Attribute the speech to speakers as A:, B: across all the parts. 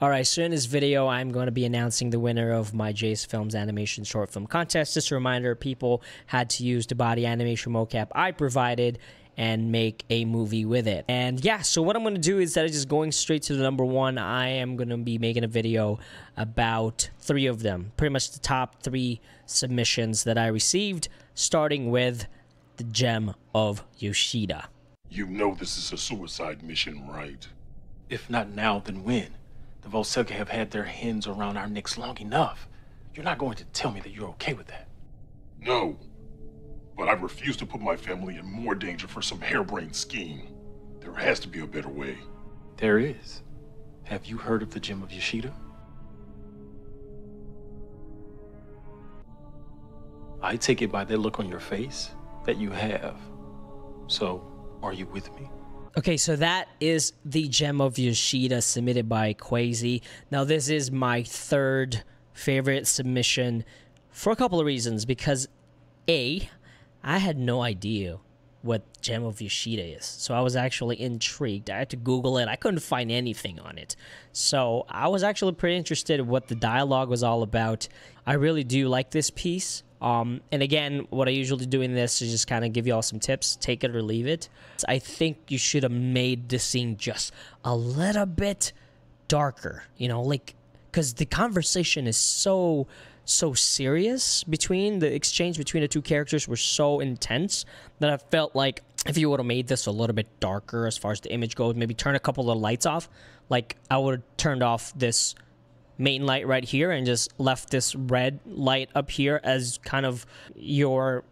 A: Alright, so in this video, I'm going to be announcing the winner of my JSFILMZ animation short film contest. Just a reminder, people had to use the body animation mocap I provided and make a movie with it. And yeah, so what I'm going to do is that just going straight to the number one, I am going to be making a video about 3 of them. Pretty much the top 3 submissions that I received, starting with the Gem of Yoshida.
B: You know this is a suicide mission, right?
C: If not now, then when? The Volsega have had their hands around our necks long enough. You're not going to tell me that you're okay with that.
B: No. But I refuse to put my family in more danger for some harebrained scheme. There has to be a better way.
C: There is. Have you heard of the Gem of Yoshida? I take it by the look on your face that you have. So, are you with me?
A: Okay, so that is the Gem of Yoshida submitted by Quasi. Now, this is my 3rd favorite submission for a couple of reasons. Because, A, I had no idea what Gem of Yoshida is. So I was actually intrigued. I had to Google it. I couldn't find anything on it. So I was actually pretty interested in what the dialogue was all about. I really do like this piece. And again, what I usually do in this is just kind of give you all some tips, take it or leave it. I think you should have made the scene just a little bit darker, you know, like, because the conversation is so serious between the exchange between the 2 characters were so intense that I felt like if you would have made this a little bit darker as far as the image goes, maybe turn a couple of lights off, like I would have turned off this main light right here and just left this red light up here as kind of your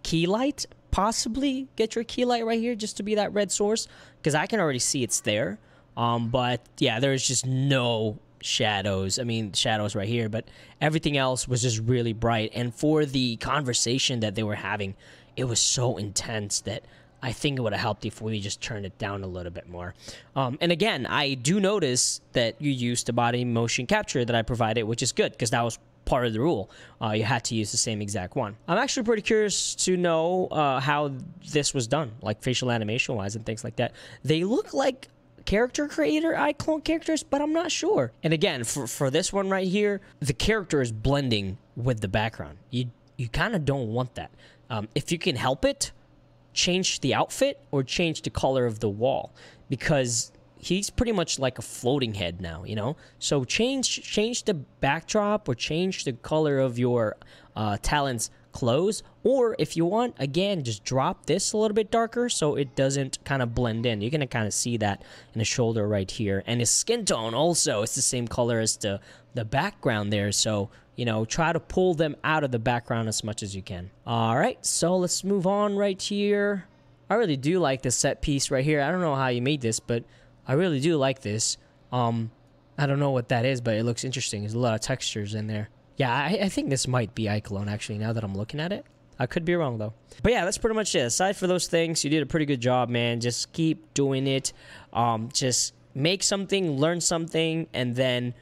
A: key light. Possibly get your key light right here just to be that red source, because I can already see it's there. But yeah, there's just no shadows. I mean, shadows right here, but everything else was just really bright. And for the conversation that they were having, it was so intense that I think it would have helped if we just turned it down a little bit more. And again, I do notice that you used the body motion capture that I provided, which is good, because that was part of the rule. You had to use the same exact one. I'm actually pretty curious to know how this was done, like facial animation wise and things like that. They look like character creator iClone characters, but I'm not sure. And again, for this one right here, the character is blending with the background. You kind of don't want that. If you can help it, change the outfit or change the color of the wall, because he's pretty much like a floating head now, you know. So change the backdrop or change the color of your talent's clothes, or if you want, again, just drop this a little bit darker so it doesn't kind of blend in. You're gonna kind of see that in the shoulder right here, and his skin tone also, it's the same color as the background there. So, you know, try to pull them out of the background as much as you can. All right, so let's move on right here. I really do like this set piece right here. I don't know how you made this, but I really do like this. I don't know what that is, but it looks interesting. There's a lot of textures in there. Yeah, I think this might be iClone, actually, now that I'm looking at it. I could be wrong, though. But yeah, that's pretty much it. Aside for those things, you did a pretty good job, man. Just keep doing it. Just make something, learn something, and then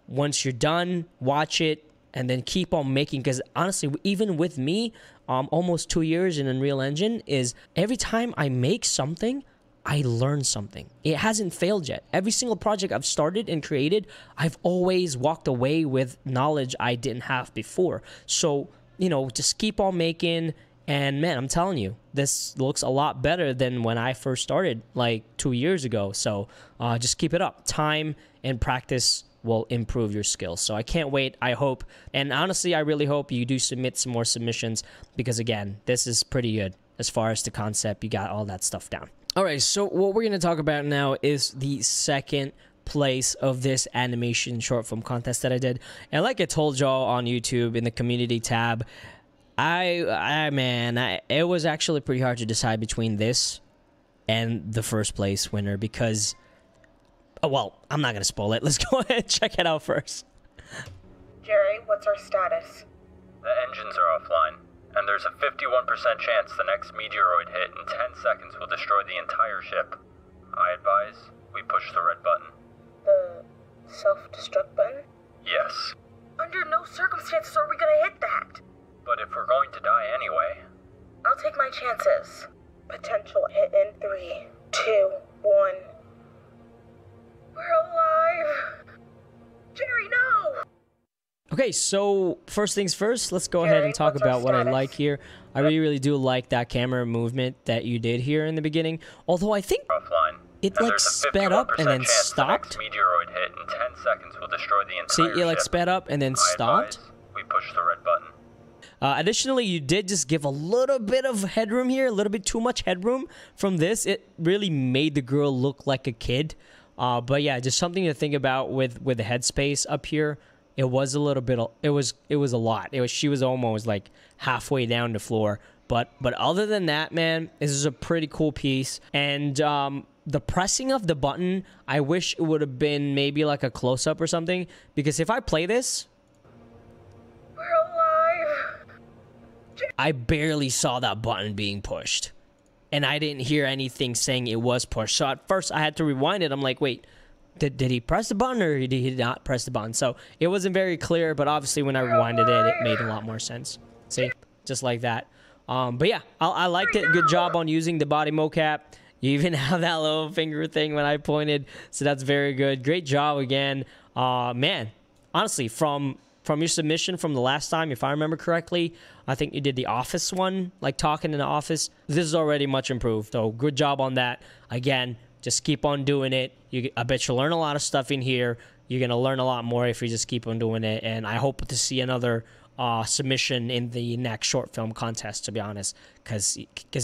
A: once you're done, watch it, and then keep on making. Because honestly, even with me, almost 2 years in Unreal Engine, is every time I make something, I learned something. It hasn't failed yet. Every single project I've started and created, I've always walked away with knowledge I didn't have before. So, you know, just keep on making. And man, I'm telling you, this looks a lot better than when I first started like 2 years ago. So just keep it up. Time and practice will improve your skills. So I can't wait. I hope, and honestly, I really hope you do submit some more submissions, because again, this is pretty good as far as the concept. You got all that stuff down. All right, so what we're going to talk about now is the 2nd place of this animation short film contest that I did. And like I told y'all on YouTube in the community tab, it was actually pretty hard to decide between this and the 1st place winner, because, oh, well, I'm not going to spoil it. Let's go ahead and check it out first.
D: Jerry, what's our status?
E: The engines are offline. And there's a 51% chance the next meteoroid hit in 10 seconds will destroy the entire ship. I advise we push the red button.
D: The self-destruct button?
E: Yes.
D: Under no circumstances are we gonna hit that.
E: But if we're going to die anyway...
D: I'll take my chances. Potential hit in 3, 2, 1. We're alive!
A: Okay, so first things first, let's go ahead and talk
D: what's our
A: about what I
D: status?
A: like here. I really do like that camera movement that you did here in the beginning. Although I think
E: Offline.
A: it
E: And
A: like
E: there's a
A: sped up and
E: 51%
A: then
E: chance the next
A: stopped.
E: meteoroid hit in 10 seconds will destroy the
A: See,
E: entire
A: it like
E: ship.
A: sped up and then
E: I
A: stopped.
E: advise, we push the red button.
A: Additionally, you did just give a little bit of headroom here, a little bit too much headroom from this. It really made the girl look like a kid. But yeah, just something to think about with the headspace up here. It was a little bit. It was a lot. She was almost like halfway down the floor. But other than that, man, this is a pretty cool piece. And the pressing of the button, I wish it would have been maybe like a close up or something. Because if I play this,
D: We're alive.
A: I barely saw that button being pushed. And I didn't hear anything saying it was pushed. So at first I had to rewind it. I'm like, wait, did he press the button or did he not press the button? So it wasn't very clear, but obviously when I rewinded it, it made a lot more sense. See, just like that. But yeah, I liked it. Good job on using the body mocap. You even have that little finger thing when I pointed. So that's very good. Great job again. Man, honestly, from your submission from the last time, if I remember correctly, I think you did the office one, like talking in the office. This is already much improved. So good job on that. Again, just keep on doing it. I bet you'll learn a lot of stuff in here. You're going to learn a lot more if you just keep on doing it. And I hope to see another submission in the next short film contest, to be honest. Because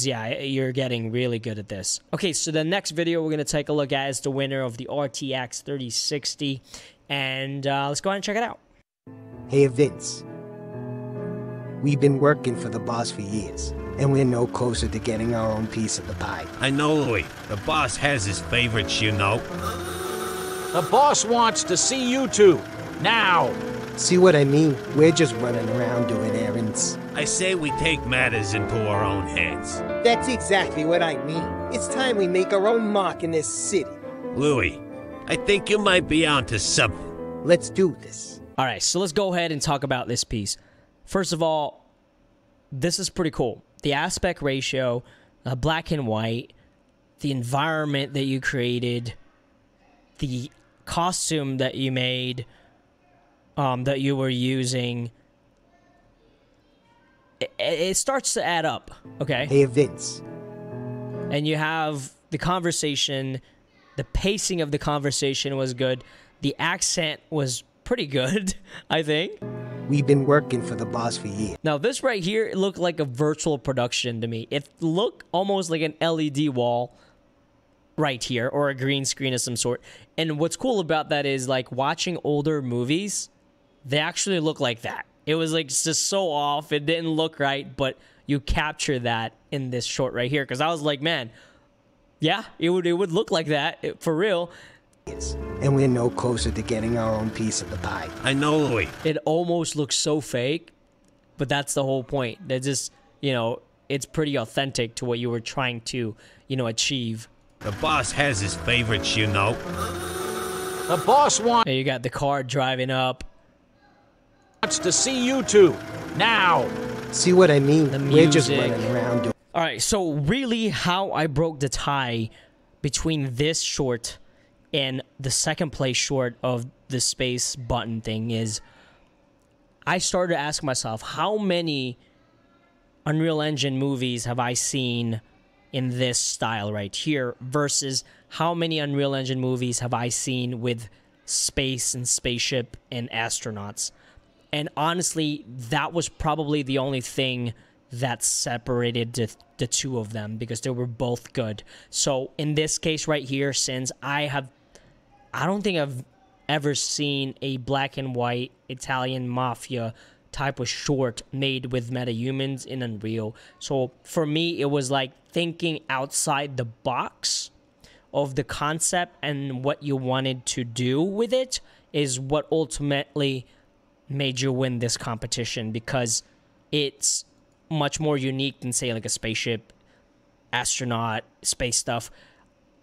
A: yeah, you're getting really good at this. Okay, so the next video we're going to take a look at is the winner of the RTX 3060. And let's go ahead and check it out.
F: Hey Vince, we've been working for the boss for years, and we're no closer to getting our own piece of the pie.
G: I know, Louis. The boss has his favorites, you know.
H: The boss wants to see you two. Now!
F: See what I mean? We're just running around doing errands.
G: I say we take matters into our own hands.
F: That's exactly what I mean. It's time we make our own mark in this city.
G: Louis, I think you might be onto something.
F: Let's do this.
A: All right, so let's go ahead and talk about this piece. First of all, this is pretty cool. The aspect ratio, black and white, the environment that you created, the costume that you made, that you were using, it starts to add up, okay?
F: Hey Vince.
A: And you have the conversation, the pacing of the conversation was good. The accent was pretty good, I think.
F: We've been working for the boss for years.
A: Now, this right here, it looked like a virtual production to me. It looked almost like an LED wall right here, or a green screen of some sort. And what's cool about that is, like, watching older movies, they actually look like that. It was, like, just so off. It didn't look right, but you capture that in this short right here. Because I was like, man, yeah, it would look like that, for real.
F: And we're no closer to getting our own piece of the pie.
G: I know, Louis.
A: It almost looks so fake, but that's the whole point. They're just, you know, it's pretty authentic to what you were trying to, you know, achieve.
G: The boss has his favorites, you know.
H: The boss wants
A: There you got the car driving up.
H: to see you two. Now!
F: See what I mean?
A: The
F: We're just
A: music.
F: running around doing...
A: All right, so really how I broke the tie between this short and the second place short of the space button thing is I started to ask myself, how many Unreal Engine movies have I seen in this style right here versus how many Unreal Engine movies have I seen with space and spaceship and astronauts? And honestly, that was probably the only thing that separated the two of them, because they were both good. So in this case right here, since I don't think I've ever seen a black and white Italian mafia type of short made with metahumans in Unreal. So for me, it was like thinking outside the box of the concept, and what you wanted to do with it is what ultimately made you win this competition, because it's much more unique than, say, like a spaceship, astronaut, space stuff.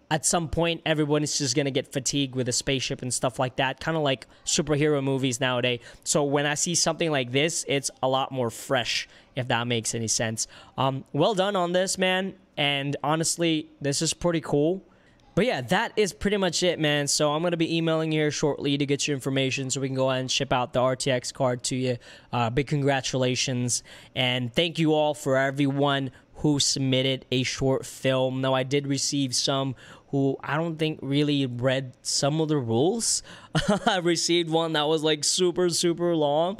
A: At some point, everyone is just going to get fatigued with a spaceship and stuff like that, kind of like superhero movies nowadays. So when I see something like this, it's a lot more fresh, if that makes any sense. Well done on this, man. And honestly, this is pretty cool. But yeah, that is pretty much it, man. So I'm going to be emailing you here shortly to get your information so we can go ahead and ship out the RTX card to you. Big congratulations. And thank you all for everyone who submitted a short film. Now, I did receive some who I don't think really read some of the rules. I received one that was like super, super long.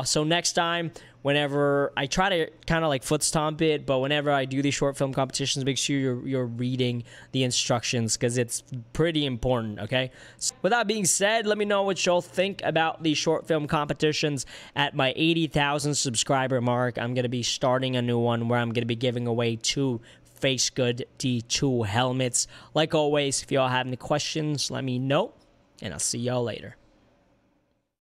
A: So next time, whenever I try to kind of like foot stomp it, but whenever I do these short film competitions, make sure you're reading the instructions because it's pretty important, okay? So with that being said, let me know what y'all think about these short film competitions. At my 80,000 subscriber mark, I'm going to be starting a new one where I'm going to be giving away 2 Face Good D2 helmets. Like always, if y'all have any questions, let me know, and I'll see y'all later.